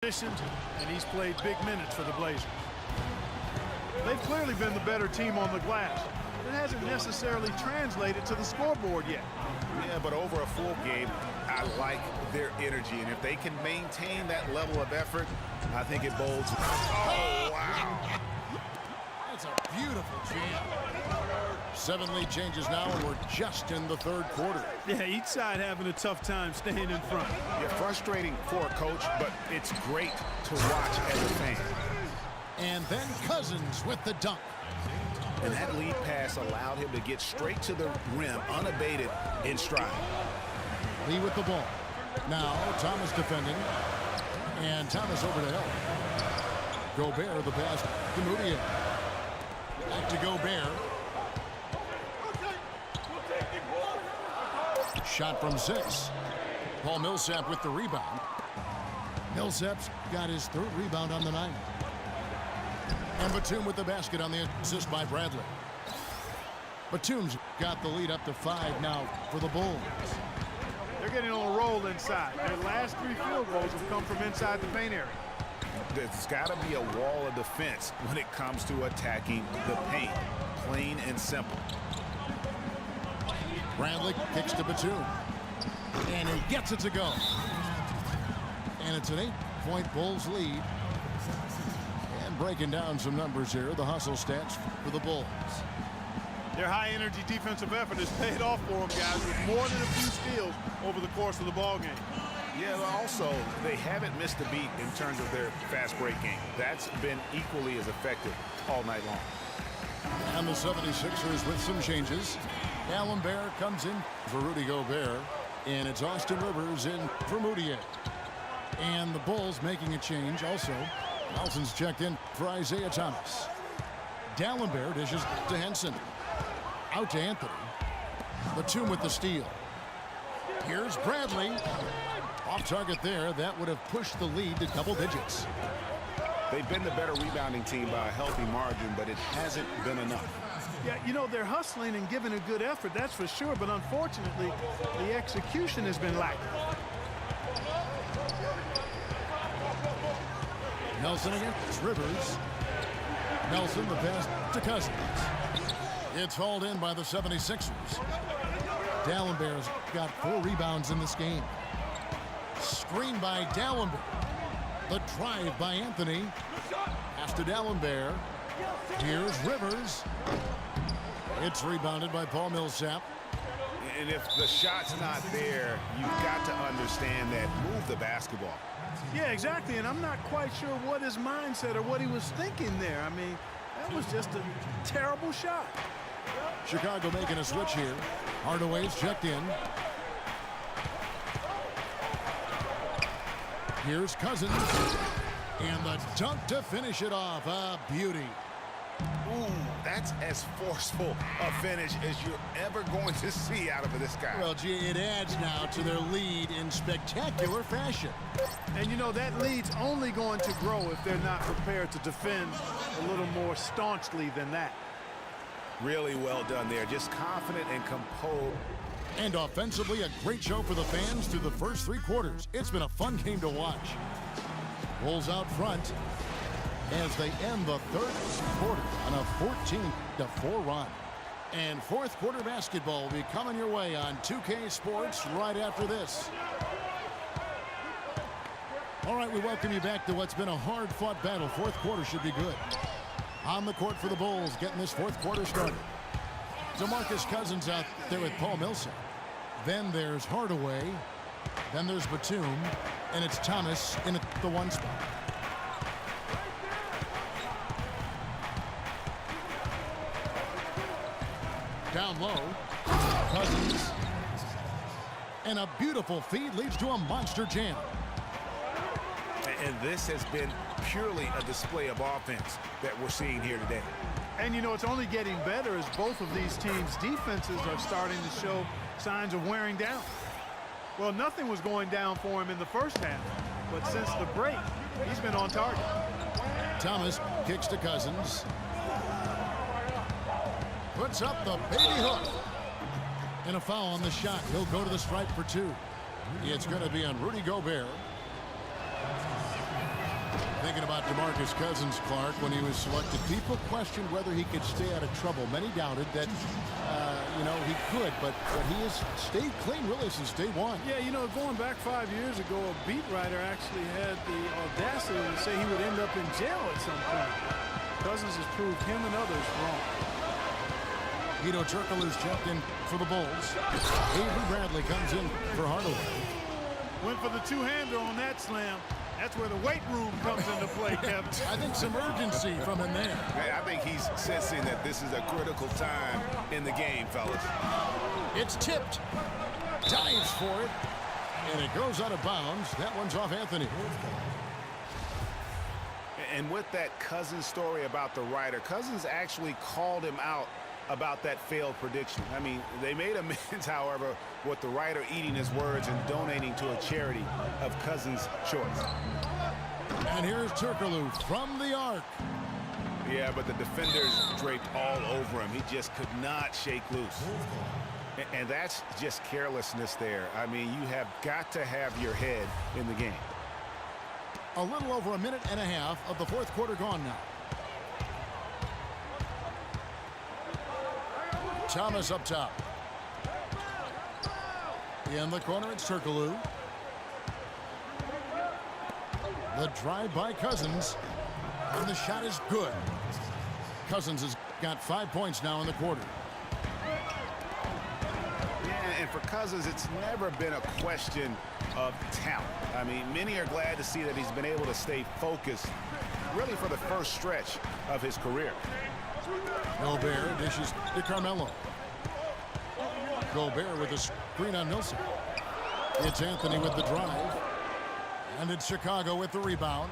And he's played big minutes for the Blazers. They've clearly been the better team on the glass. It hasn't necessarily translated to the scoreboard yet. Yeah, but over a full game, I like their energy. And if they can maintain that level of effort, I think it bodes. Oh, wow. That's a beautiful jam. 7 lead changes now, and we're just in the third quarter. Yeah, each side having a tough time staying in front. Yeah, frustrating for a coach, but it's great to watch as a fan. And then Cousins with the dunk. And that lead pass allowed him to get straight to the rim, unabated, in stride. Lee with the ball. Now Thomas defending. And Thomas over to help. Gobert the pass to Moutier. Back to Gobert. Shot from 6. Paul Millsap with the rebound. Millsap's got his 3rd rebound on the night. And Batum with the basket on the assist by Bradley. Batum's got the lead up to 5 now for the Bulls. They're getting on a roll inside. Their last 3 field goals have come from inside the paint area. There's got to be a wall of defense when it comes to attacking the paint. Plain and simple. Bradley kicks to Batum. And he gets it to go. And it's an 8-point Bulls lead. And breaking down some numbers here, the hustle stats for the Bulls. Their high-energy defensive effort has paid off for them, guys, with more than a few steals over the course of the ballgame. Yeah, but also, they haven't missed a beat in terms of their fast break game. That's been equally as effective all night long. And the 76ers with some changes. Allen Bear comes in for Rudy Gobert. And it's Austin Rivers in for Moutier. And the Bulls making a change also. Nelson's checked in for Isaiah Thomas. Dallenberg dishes to Henson. Out to Anthony. Batum with the steal. Here's Bradley. Off target there. That would have pushed the lead to double digits. They've been the better rebounding team by a healthy margin, but it hasn't been enough. Yeah, you know, they're hustling and giving a good effort, that's for sure, but unfortunately, the execution has been lacking. Nelson against Rivers. Nelson the pass to Cousins. It's hauled in by the 76ers. Dallenberg's got 4 rebounds in this game. Screen by Dallenberg. The drive by Anthony. Pass to Dallenberg. Here's Rivers. It's rebounded by Paul Millsap. And if the shot's not there, you've got to understand that. Move the basketball. Yeah, exactly, and I'm not quite sure what his mindset or what he was thinking there. I mean, that was just a terrible shot. Chicago making a switch here. Hardaway's checked in. Here's Cousins. And the dunk to finish it off. A beauty. Ooh, that's as forceful a finish as you're ever going to see out of this guy. Well, gee, it adds now to their lead in spectacular fashion. And, you know, that lead's only going to grow if they're not prepared to defend a little more staunchly than that. Really well done there. Just confident and composed. And offensively, a great show for the fans through the first 3 quarters. It's been a fun game to watch. Bulls out front as they end the third quarter on a 14-4 run. And fourth quarter basketball will be coming your way on 2K Sports right after this. All right, we welcome you back to what's been a hard-fought battle. Fourth quarter should be good. On the court for the Bulls, getting this fourth quarter started. DeMarcus Cousins out there with Paul Millsap. Then there's Hardaway. Then there's Batum. And it's Thomas in the 1 spot. Down low. Cousins. And a beautiful feed leads to a monster jam. And this has been purely a display of offense that we're seeing here today. And, you know, it's only getting better as both of these teams' defenses are starting to show signs of wearing down. Well, nothing was going down for him in the first half, but since the break, he's been on target. Thomas kicks to Cousins. Puts up the baby hook. And a foul on the shot. He'll go to the stripe for 2. It's going to be on Rudy Gobert. DeMarcus Cousins, Clark, when he was selected, people questioned whether he could stay out of trouble. Many doubted that, he could, but he has stayed clean really since day one. Yeah, going back 5 years ago, a beat writer actually had the audacity to say he would end up in jail at some point. Cousins has proved him and others wrong. Hedo Turkoglu's checked in for the Bulls. Avery Bradley comes in for Hardaway. Went for the two-hander on that slam. That's where the weight room comes into play, Kevin. I think some urgency from him there. I think he's sensing that this is a critical time in the game, fellas. It's tipped. Dives for it. And it goes out of bounds. That one's off Anthony. And with that Cousins story about the writer, Cousins actually called him out about that failed prediction. I mean, they made amends, however, with the writer eating his words and donating to a charity of Cousins' choice. And here's Turkoglu from the arc. Yeah, but the defenders draped all over him. He just could not shake loose. And that's just carelessness there. I mean, you have got to have your head in the game. A little over a minute and a half of the fourth quarter gone now. Thomas up top. In the corner, it's Turkoglu. The drive by Cousins. And the shot is good. Cousins has got 5 points now in the quarter. Yeah, and for Cousins, it's never been a question of talent. I mean, many are glad to see that he's been able to stay focused really for the first stretch of his career. Gobert dishes to Carmelo. Gobert with a screen on Nelson. It's Anthony with the drive. And it's Chicago with the rebound.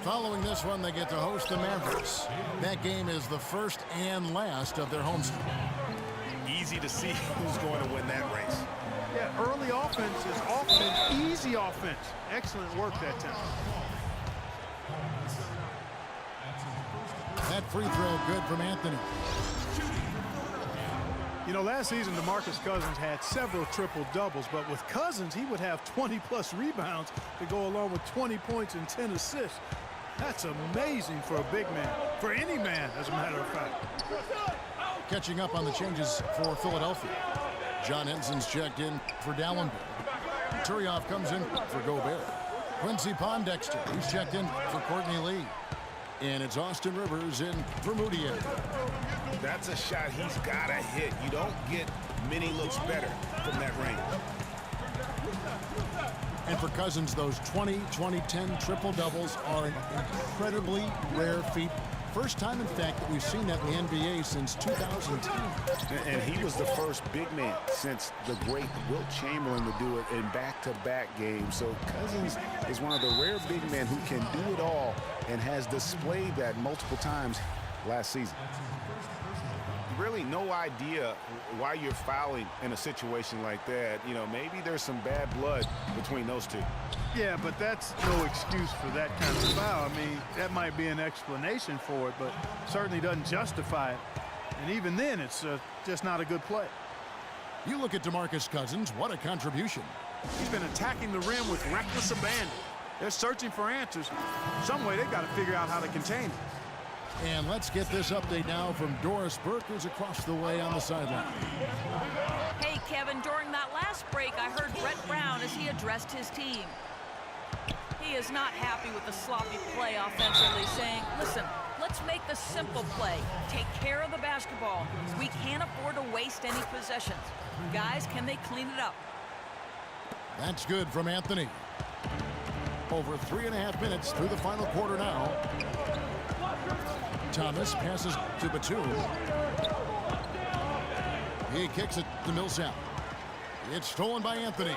Following this one, they get to host the Mavericks. That game is the first and last of their homestand. Easy to see who's going to win that race. Yeah, early offense is often easy offense. Excellent work that time. That free throw good from Anthony. Last season, DeMarcus Cousins had several triple-doubles, but with Cousins, he would have 20-plus rebounds to go along with 20 points and 10 assists. That's amazing for a big man, for any man, as a matter of fact. Catching up on the changes for Philadelphia. John Henson's checked in for Dallenberg. Turioff comes in for Gobert. Quincy Pondexter, he's checked in for Courtney Lee. And it's Austin Rivers in for Moutier. That's a shot he's got to hit. You don't get many looks better from that range. And for Cousins, those 20, 20, 10 triple-doubles are an incredibly rare feat. First time, in fact, that we've seen that in the NBA since 2010. And he was the first big man since the great Wilt Chamberlain to do it in back-to-back games. So Cousins is one of the rare big men who can do it all and has displayed that multiple times last season. Really no idea why you're fouling in a situation like that. Maybe there's some bad blood between those two. Yeah, but that's no excuse for that kind of foul. I mean, that might be an explanation for it, but certainly doesn't justify it. And even then, it's just not a good play. You look at DeMarcus Cousins, what a contribution. He's been attacking the rim with reckless abandon. They're searching for answers. Some way they've got to figure out how to contain it. And let's get this update now from Doris Burke, who's across the way on the sideline. Hey, Kevin, during that last break, I heard Brett Brown as he addressed his team. He is not happy with the sloppy play offensively, saying, listen, let's make the simple play. Take care of the basketball. We can't afford to waste any possessions. Guys, can they clean it up? That's good from Anthony. Over 3.5 minutes through the final quarter now. Thomas passes to Batum. He kicks it to Millsap. It's stolen by Anthony.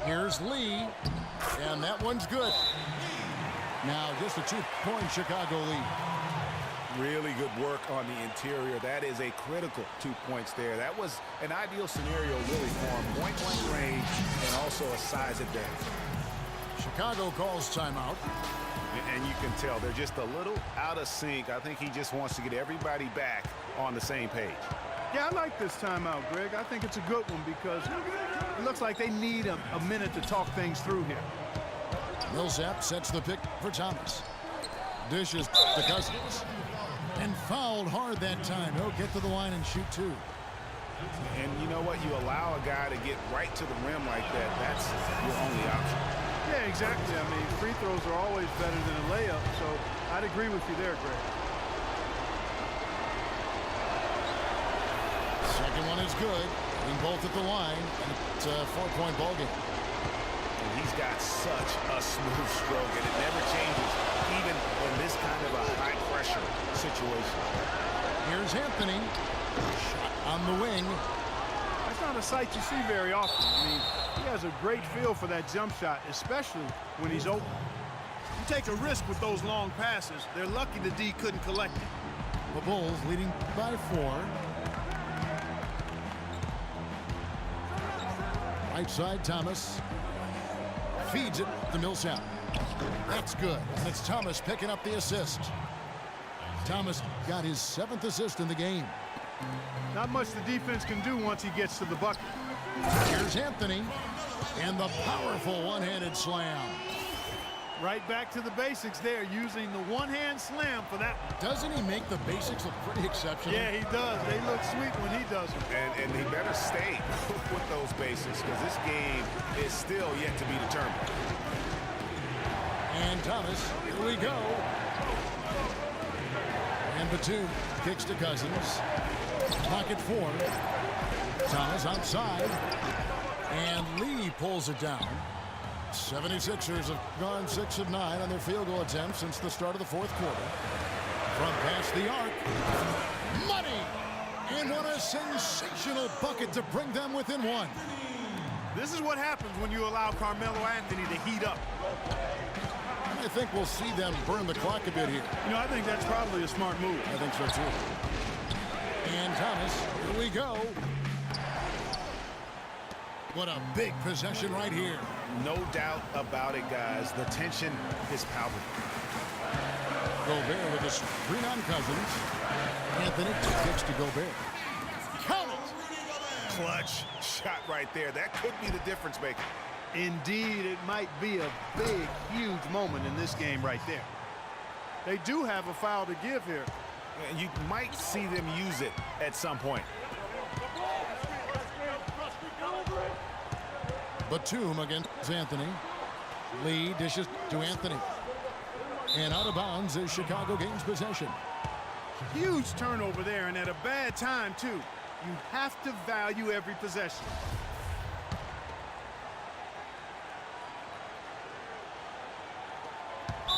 Here's Lee, and that one's good. Now just a 2-point Chicago lead. Really good work on the interior. That is a critical 2 points there. That was an ideal scenario really for him. Point-blank range and also a size advantage. Chicago calls timeout. And you can tell they're just a little out of sync. I think he just wants to get everybody back on the same page. Yeah, I like this timeout, Greg. I think it's a good one because it looks like they need a minute to talk things through here. Millsap sets the pick for Thomas. Dishes to Cousins. And fouled hard that time. He'll get to the line and shoot two. And you know what? You allow a guy to get right to the rim like that. That's your only option. Yeah, exactly. I mean, free throws are always better than a layup, so I'd agree with you there, Greg. Second one is good. Hitting both at the line. And it's a 4-point ball game. And he's got such a smooth stroke, and it never changes, even in this kind of a high-pressure situation. Here's Anthony. Shot on the wing. That's not a sight you see very often. I mean, he has a great feel for that jump shot, especially when he's open. You take a risk with those long passes. They're lucky the D couldn't collect it. The Bulls leading by 4. Right side, Thomas. Feeds it to Millsap. That's good. And it's Thomas picking up the assist. Thomas got his 7th assist in the game. Not much the defense can do once he gets to the bucket. Here's Anthony. And the powerful one-handed slam. Right back to the basics there, using the one-hand slam for that one. Doesn't he make the basics look pretty exceptional? Yeah, he does. They look sweet when he does it. And he better stay with those basics, because this game is still yet to be determined. And Thomas, here we go. And Batum kicks to Cousins. Pocket 4. Thomas outside. And Lee pulls it down. 76ers have gone 6 of 9 on their field goal attempts since the start of the 4th quarter. From past the arc. Money! And what a sensational bucket to bring them within 1. This is what happens when you allow Carmelo Anthony to heat up. I think we'll see them burn the clock a bit here. You know, I think that's probably a smart move. I think so, too. And Thomas, here we go. What a big possession right here. No doubt about it, guys. The tension is palpable. Gobert with a screen on Cousins. Anthony kicks to Gobert. Count it! Clutch shot right there. That could be the difference maker. Indeed, it might be a big, huge moment in this game right there. They do have a foul to give here. And you might see them use it at some point. Batum against Anthony. Lee dishes to Anthony. And out of bounds is Chicago gains possession. Huge turnover there, and at a bad time, too. You have to value every possession.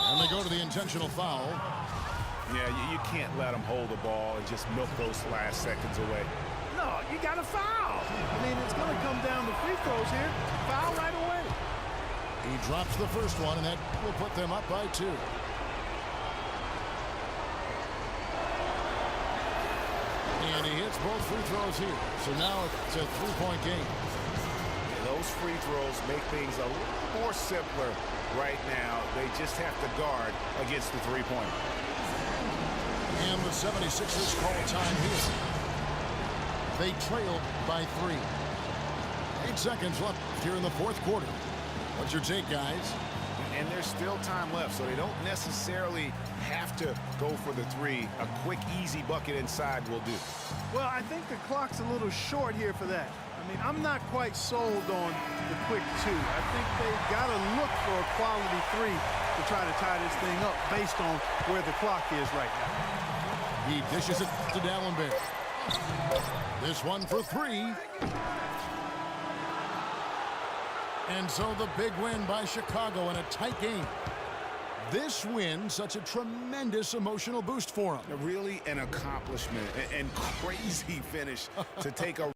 And they go to the intentional foul. Yeah, you can't let them hold the ball and just milk those last seconds away. No, you got to foul. I mean, it's going to come down to free throws here. Foul right away. He drops the first one, and that will put them up by 2. And he hits both free throws here. So now it's a 3-point game. Those free throws make things a little more simpler right now. They just have to guard against the three-pointer. And the 76ers call time here. They trailed by 3. 8 seconds left here in the 4th quarter. What's your take, guys? And there's still time left, so they don't necessarily have to go for the 3. A quick, easy bucket inside will do. Well, I think the clock's a little short here for that. I mean, I'm not quite sold on the quick 2. I think they've got to look for a quality 3 to try to tie this thing up based on where the clock is right now. He dishes it to Dallenberg. This one for 3. And so the big win by Chicago in a tight game. This win, such a tremendous emotional boost for them. Really an accomplishment and crazy finish to take a